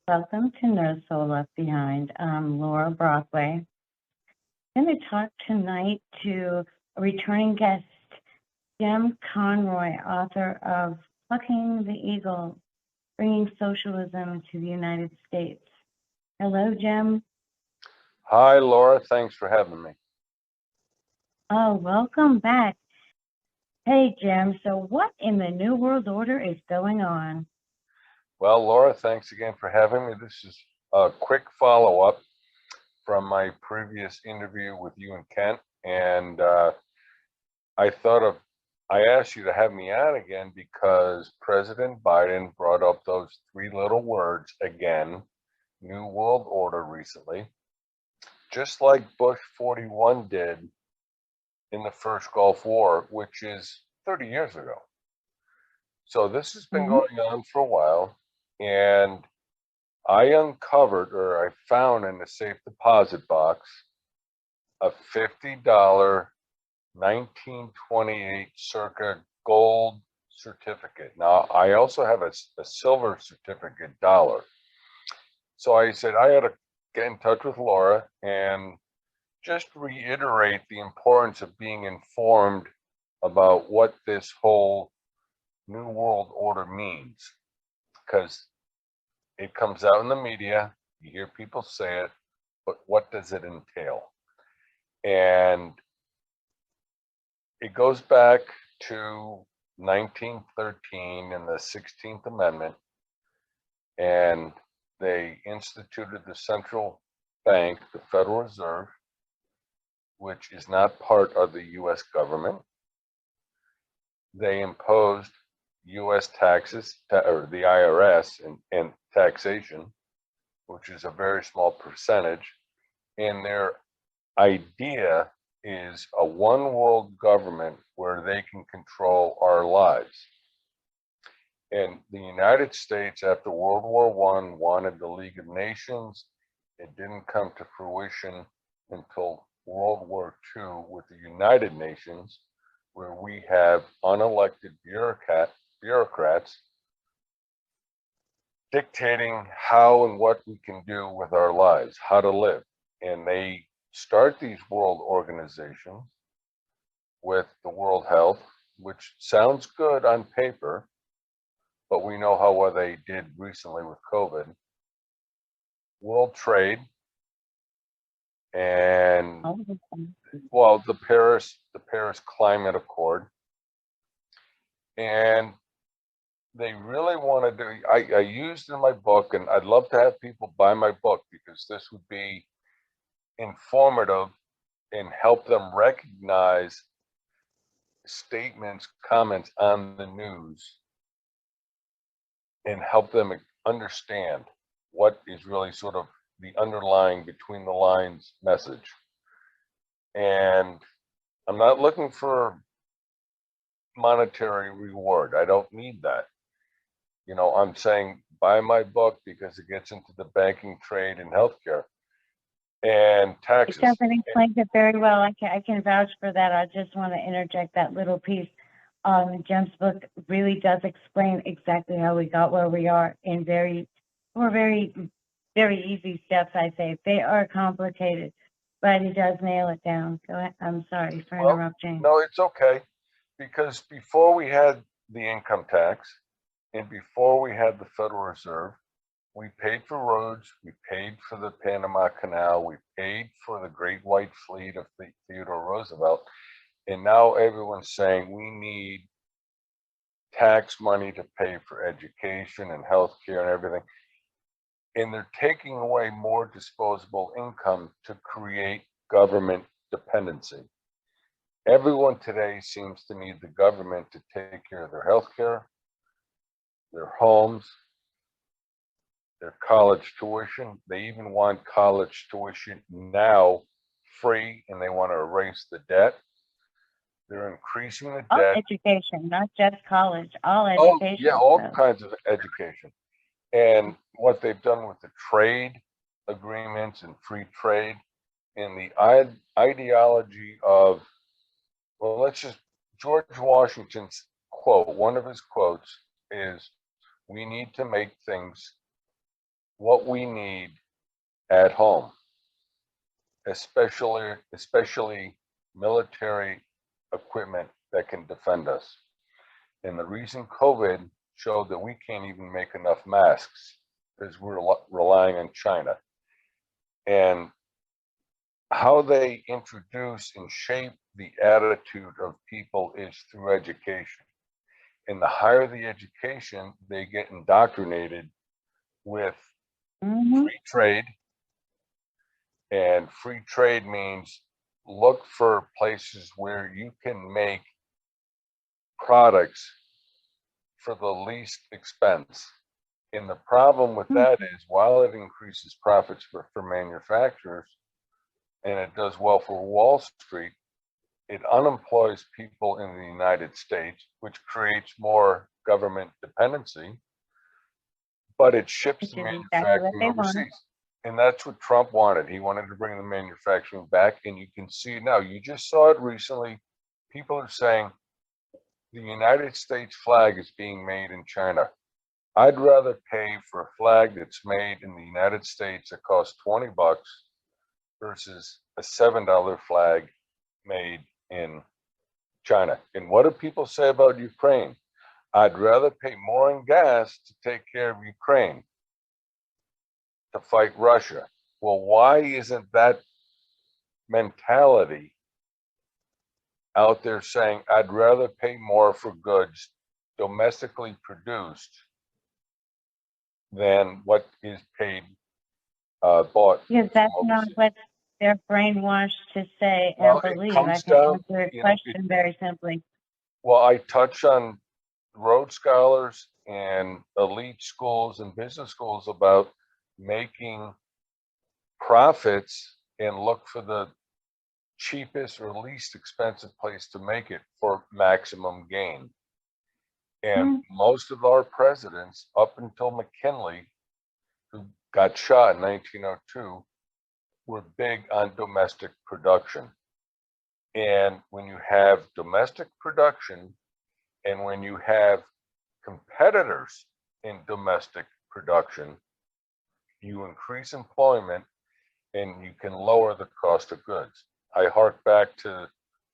Welcome to No Soul Left Behind. I'm Laura Brockway. I'm going to talk tonight to a returning guest, Jim Conroy, author of Plucking the Eagle, Bringing Socialism to the United States. Hello, Jim. Hi, Laura. Thanks for having me. Oh, welcome back. Hey, Jim. So what in the New World Order is going on? Well, Laura, thanks again for having me. This is a quick follow-up from my previous interview with you and Kent. And I asked you to have me on again because President Biden brought up those three little words again, New World Order, recently, just like Bush 41 did in the first Gulf War, which is 30 years ago. So this has been going on for a while, and I uncovered, or I found in the safe deposit box, a $50 1928 circa gold certificate. Now, I also have a silver certificate dollar. So I said I had to get in touch with Laura and just reiterate the importance of being informed about what this whole New World Order means, because it comes out in the media, you hear people say it, but what does it entail? And it goes back to 1913 and the 16th Amendment, and they instituted the central bank, the Federal Reserve, which is not part of the US government. They imposed US taxes, or the IRS, and taxation, which is a very small percentage. And their idea is a one world government where they can control our lives. And the United States, after World War I, wanted the League of Nations. It didn't come to fruition until World War II with the United Nations, where we have unelected bureaucrats dictating how and what we can do with our lives, how to live. And they start these world organizations with the World Health, which sounds good on paper, but we know how well they did recently with COVID. World Trade, and well, the Paris Climate Accord, and they really want to do. I used in my book, and I'd love to have people buy my book because this would be informative and help them recognize statements, comments on the news, and help them understand what is really sort of the underlying between the lines message. And I'm not looking for monetary reward. I don't need that. You know, I'm saying buy my book because it gets into the banking, trade, and healthcare and taxes. Stephanie explains it very well. I can vouch for that. I just want to interject that little piece. Jim's book really does explain exactly how we got where we are in very easy steps, I say. They are complicated, but he does nail it down. Go ahead. I'm sorry for interrupting. No, it's okay. Because before we had the income tax and before we had the Federal Reserve, we paid for roads, we paid for the Panama Canal, we paid for the Great White Fleet of Theodore Roosevelt, and now everyone's saying we need tax money to pay for education and healthcare and everything. And they're taking away more disposable income to create government dependency. Everyone today seems to need the government to take care of their healthcare, their homes, their college tuition. They even want college tuition now free, and they want to erase the debt. They're increasing the all debt. Education, not just college, all education. Yeah, all kinds of education. And what they've done with the trade agreements and free trade and the ideology of, well, let's just, George Washington's quote, one of his quotes is, we need to make things what we need at home, especially military equipment that can defend us. And the reason COVID showed that we can't even make enough masks is we're relying on China. And how they introduce and shape the attitude of people is through education. And the higher the education, they get indoctrinated with free trade. And free trade means look for places where you can make products for the least expense. And the problem with that is while it increases profits for manufacturers and it does well for Wall Street, it unemploys people in the United States, which creates more government dependency, but it ships the Which is exactly what manufacturing they want. overseas. And that's what Trump wanted. He wanted to bring the manufacturing back. And you can see now, you just saw it recently. People are saying the United States flag is being made in China. I'd rather pay for a flag that's made in the United States that costs $20 versus a $7 flag made in China. And what do people say about Ukraine? I'd rather pay more in gas to take care of Ukraine to fight Russia. Well, why isn't that mentality out there saying, I'd rather pay more for goods domestically produced than what is paid, bought? Because that's from not overseas? what they're brainwashed to say Well, and it believe. I comes can down, answer your you know, question very simply. well, I touch on Rhodes Scholars and elite schools and business schools about making profits and look for the cheapest or least expensive place to make it for maximum gain. And most of our presidents, up until McKinley, who got shot in 1902, were big on domestic production. And when you have domestic production and when you have competitors in domestic production, you increase employment and you can lower the cost of goods. I hark back to,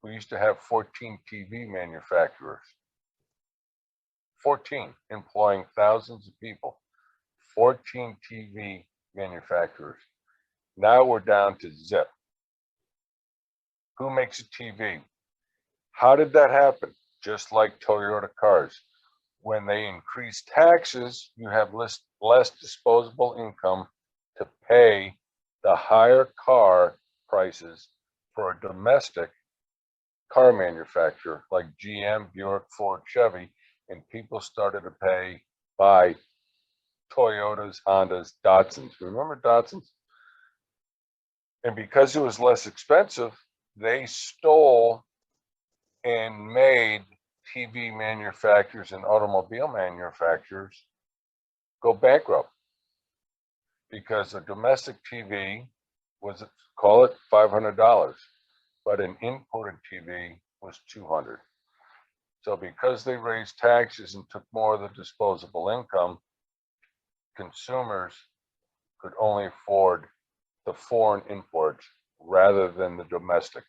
we used to have 14 TV manufacturers, 14 employing thousands of people, 14 TV manufacturers. Now we're down to zip. Who makes a TV? How did that happen? Just like Toyota cars. When they increase taxes, you have less disposable income to pay the higher car prices for a domestic car manufacturer like GM, Buick, Ford, Chevy, and people started to buy Toyotas, Hondas, Datsuns. Remember Datsuns? And because it was less expensive, they stole and made TV manufacturers and automobile manufacturers go bankrupt because a domestic TV was, call it $500, but an imported TV was $200. So because they raised taxes and took more of the disposable income, consumers could only afford the foreign imports rather than the domestic.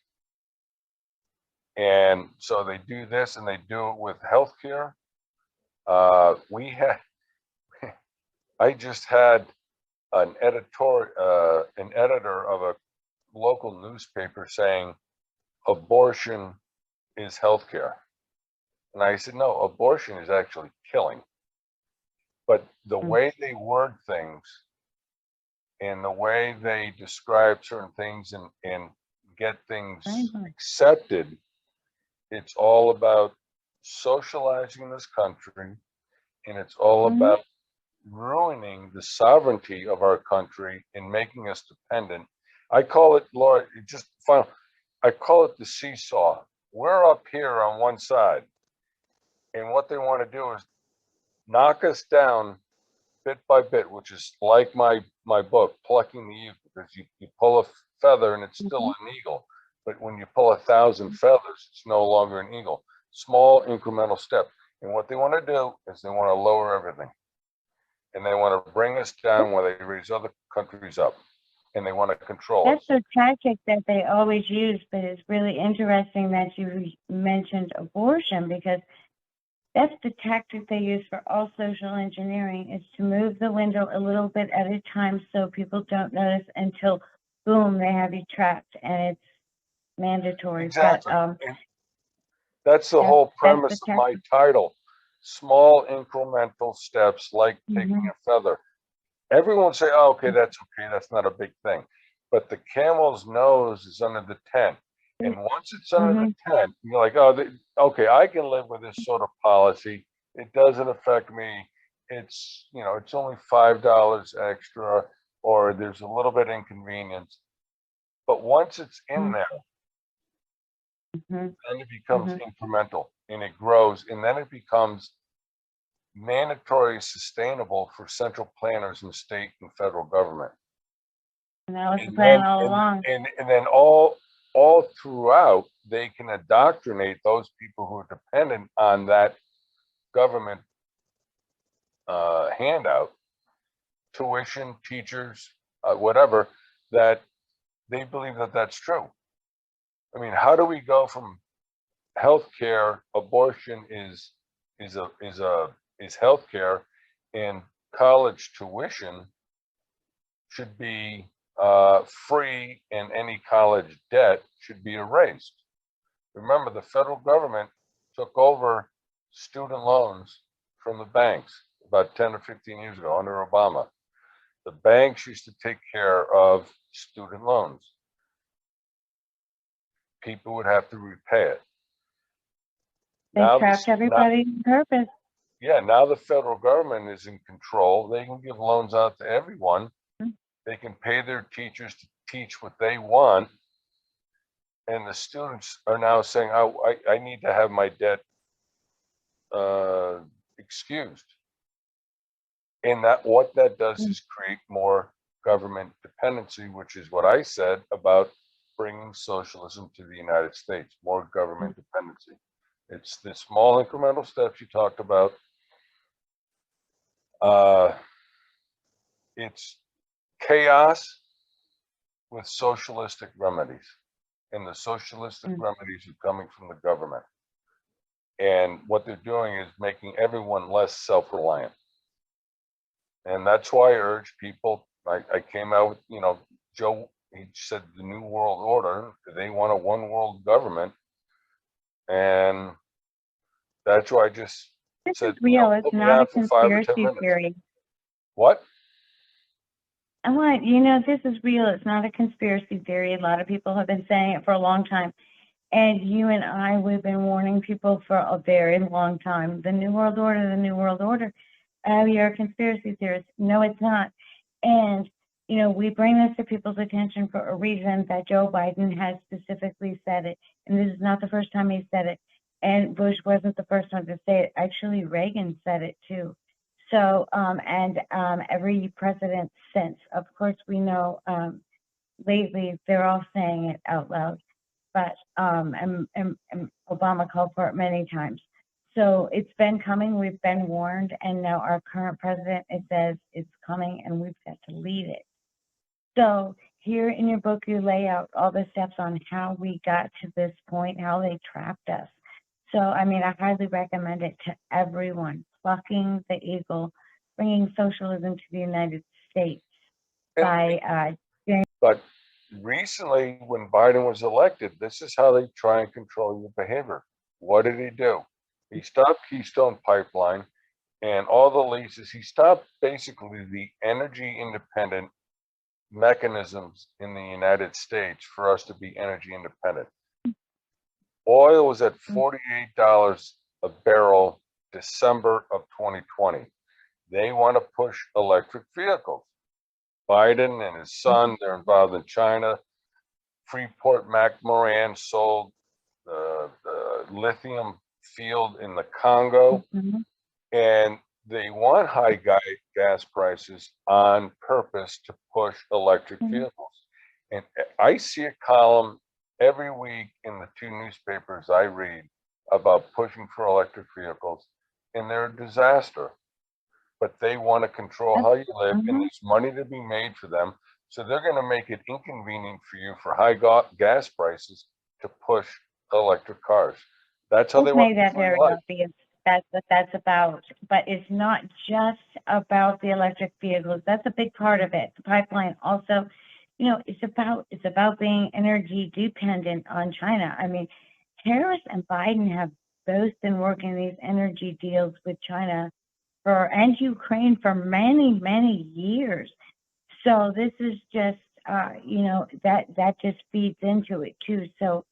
And so they do this, and they do it with healthcare. I just had an editor of a local newspaper saying abortion is healthcare. And I said, no, abortion is actually killing. But the way they word things and the way they describe certain things and get things accepted, it's all about socializing this country, and it's all about ruining the sovereignty of our country and making us dependent. I call it, Laura, I call it the seesaw. We're up here on one side, and what they want to do is knock us down bit by bit, which is like my book, Plucking the Eagle, because you pull a feather and it's still an eagle. But when you pull 1,000 feathers, it's no longer an eagle. Small incremental step. And what they want to do is they want to lower everything. and they want to bring us down while they raise other countries up, and they want to control us. That's a tactic that they always use, but it's really interesting that you mentioned abortion, because that's the tactic they use for all social engineering, is to move the window a little bit at a time so people don't notice until, boom, they have you trapped and it's mandatory. Exactly. But And that's the whole that's the premise of my tactic. title. Small incremental steps like taking Mm-hmm. a feather. Everyone say, oh, okay, that's okay. That's not a big thing. But the camel's nose is under the tent. And once it's under Mm-hmm. the tent, you're like, oh, okay, I can live with this sort of policy. It doesn't affect me. It's, it's only $5 extra, or there's a little bit inconvenience. But once it's in there, Mm-hmm. then it becomes Mm-hmm. incremental and it grows, and then it becomes mandatory sustainable for central planners in state and federal government. And that was the And plan then all along. and then all throughout they can indoctrinate those people who are dependent on that government handout, tuition, teachers, whatever, that they believe that that's true. I mean, how do we go from healthcare? Abortion is healthcare, and college tuition should be free, and any college debt should be erased. Remember, the federal government took over student loans from the banks about 10 or 15 years ago under Obama. The banks used to take care of student loans. People would have to repay it. They Now, trapped everybody on purpose. now the federal government is in control. They can give loans out to everyone. They can pay their teachers to teach what they want. And the students are now saying, oh, I need to have my debt excused. And what that does is create more government dependency, which is what I said about bringing socialism to the United States, more government dependency. It's the small incremental steps you talked about. It's chaos with socialistic remedies. And the socialistic remedies are coming from the government. And what they're doing is making everyone less self-reliant. And that's why I urge people. I came out with, Joe, he said the New World Order. They want a one world government. And that's why I just This is said, real. It's put me not a on for 5 or 10 conspiracy minutes. theory. What? This is real. It's not a conspiracy theory. A lot of people have been saying it for a long time. And you and I, we've been warning people for a very long time. The New World Order, the New World Order. Oh, you're a conspiracy theorist. No, it's not. And, we bring this to people's attention for a reason, that Joe Biden has specifically said it. And this is not the first time he said it. And Bush wasn't the first one to say it. Actually, Reagan said it too. So, every president since, of course, we know lately they're all saying it out loud, but and Obama called for it many times. So it's been coming. We've been warned, and now our current president, it says it's coming, and we've got to lead it. So here in your book, you lay out all the steps on how we got to this point, how they trapped us. So, I highly recommend it to everyone. Plucking the Eagle, bringing socialism to the United States by But recently, when Biden was elected, this is how they try and control your behavior. What did he do? He stopped Keystone Pipeline and all the leases. He stopped basically the energy independent mechanisms in the United States for us to be energy independent. Oil was at $48 a barrel December of 2020. They want to push electric vehicles. Biden and his son, they're involved in China. Freeport McMoran sold the lithium field in the Congo. And they want high gas prices on purpose to push electric vehicles. And I see a column every week in the 2 newspapers I read about pushing for electric vehicles, and they're a disaster. but they want to control how you live, and Mhm. there's money to be made for them. So they're going to make it inconvenient for you for high gas prices to push electric cars. That's how Let's they want make to that control very your life. obvious. That's what that's about. But it's not just about the electric vehicles. That's a big part of it. The pipeline also, it's about being energy dependent on China. I mean, Harris and Biden have both been working these energy deals with China and Ukraine for many, many years. So this is just, that just feeds into it too. So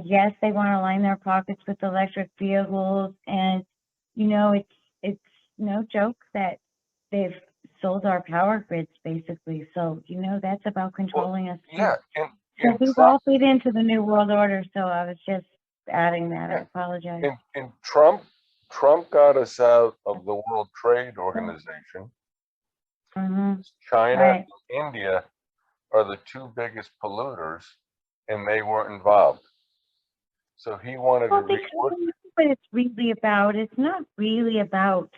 yes, they want to line their pockets with electric vehicles, and it's no joke that they've sold our power grids basically. So that's about Well, controlling us too. yeah, So and these Trump, all feed into the New World Order. So I was just adding that. I yeah, apologize. and Trump got us out of the World Trade Organization. Mm-hmm. China Right. and India are the two biggest polluters, and they weren't involved. So he wanted to Well, because what it's not really about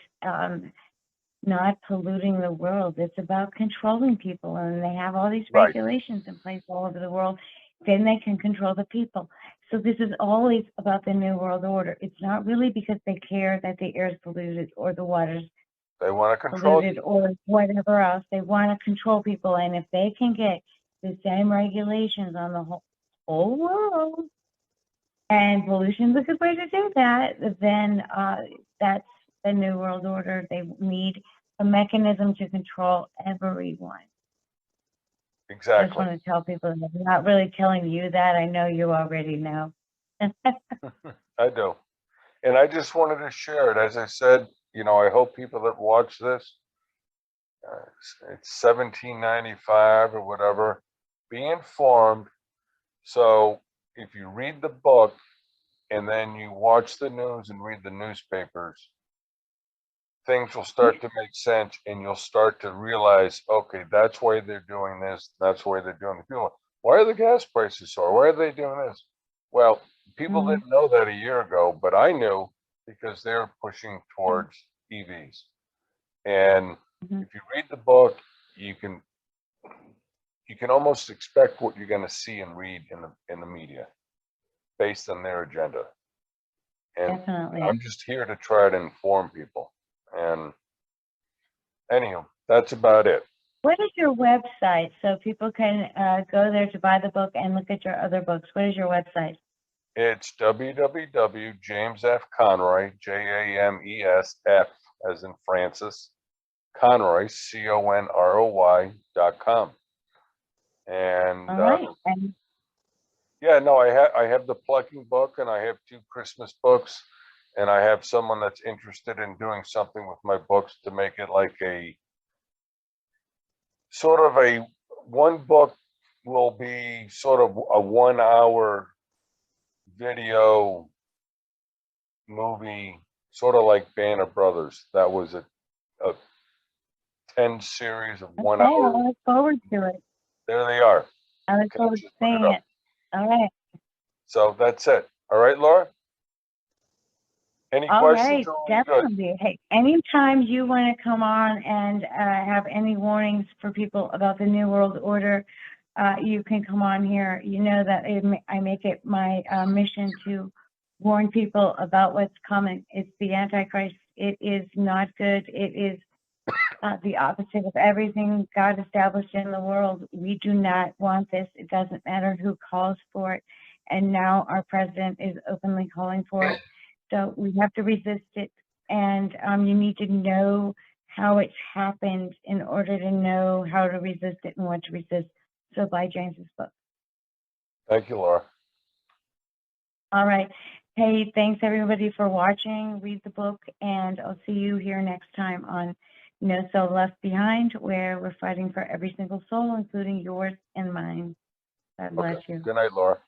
not polluting the world. It's about controlling people, and they have all these right. regulations in place all over the world. Then they can control the people. So this is always about the New World Order. It's not really because they care that the air is polluted or the water's They want to control polluted you. or whatever else. They want to control people, and if they can get the same regulations on the whole world, and pollution's a good way to do that, then that's the New World Order. They need a mechanism to control everyone. I just Exactly. want to tell people that I'm not really telling you that. I know you already know. I do. And I just wanted to share it. As I said, I hope people that watch this, it's 1795 or whatever, be informed. So if you read the book and then you watch the news and read the newspapers, things will start to make sense, and you'll start to realize, okay, that's why they're doing this. That's why they're doing the fuel. Why are the gas prices so? Why are they doing this? Well, people Mhm. didn't know that a year ago, but I knew because they're pushing towards EVs. And Mhm. if you read the book, you can almost expect what you're going to see and read in the media based on their agenda. And Definitely. I'm just here to try to inform people. And anyhow, that's about it. What is your website so people can go there to buy the book and look at your other books? What is your website? It's www.jamesfconroy, JamesF as in Francis, Conroy, CONROY.com. And All right. And yeah, no, I have the Plucking book, and I have 2 Christmas books, and I have someone that's interested in doing something with my books to make it like a sort of one book will be sort of a 1 hour video movie, sort of like Band of Brothers. That was a 10 series of okay, 1 hour. I look forward to it. There they are. I look Okay, forward to just put it seeing up. it. All right. So that's it. All right, Laura? Any All questions? right, Or are we good? definitely. Hey, anytime you want to come on and have any warnings for people about the New World Order, you can come on here. You know that I make it my mission to warn people about what's coming. It's the Antichrist. It is not good. It is the opposite of everything God established in the world. We do not want this. It doesn't matter who calls for it. And now our president is openly calling for it. So we have to resist it. And you need to know how it's happened in order to know how to resist it and what to resist. So buy James's book. Thank you, Laura. All right. Hey, thanks everybody for watching. Read the book, and I'll see you here next time on No Soul Left Behind, where we're fighting for every single soul, including yours and mine. God bless Okay. you. Good night, Laura.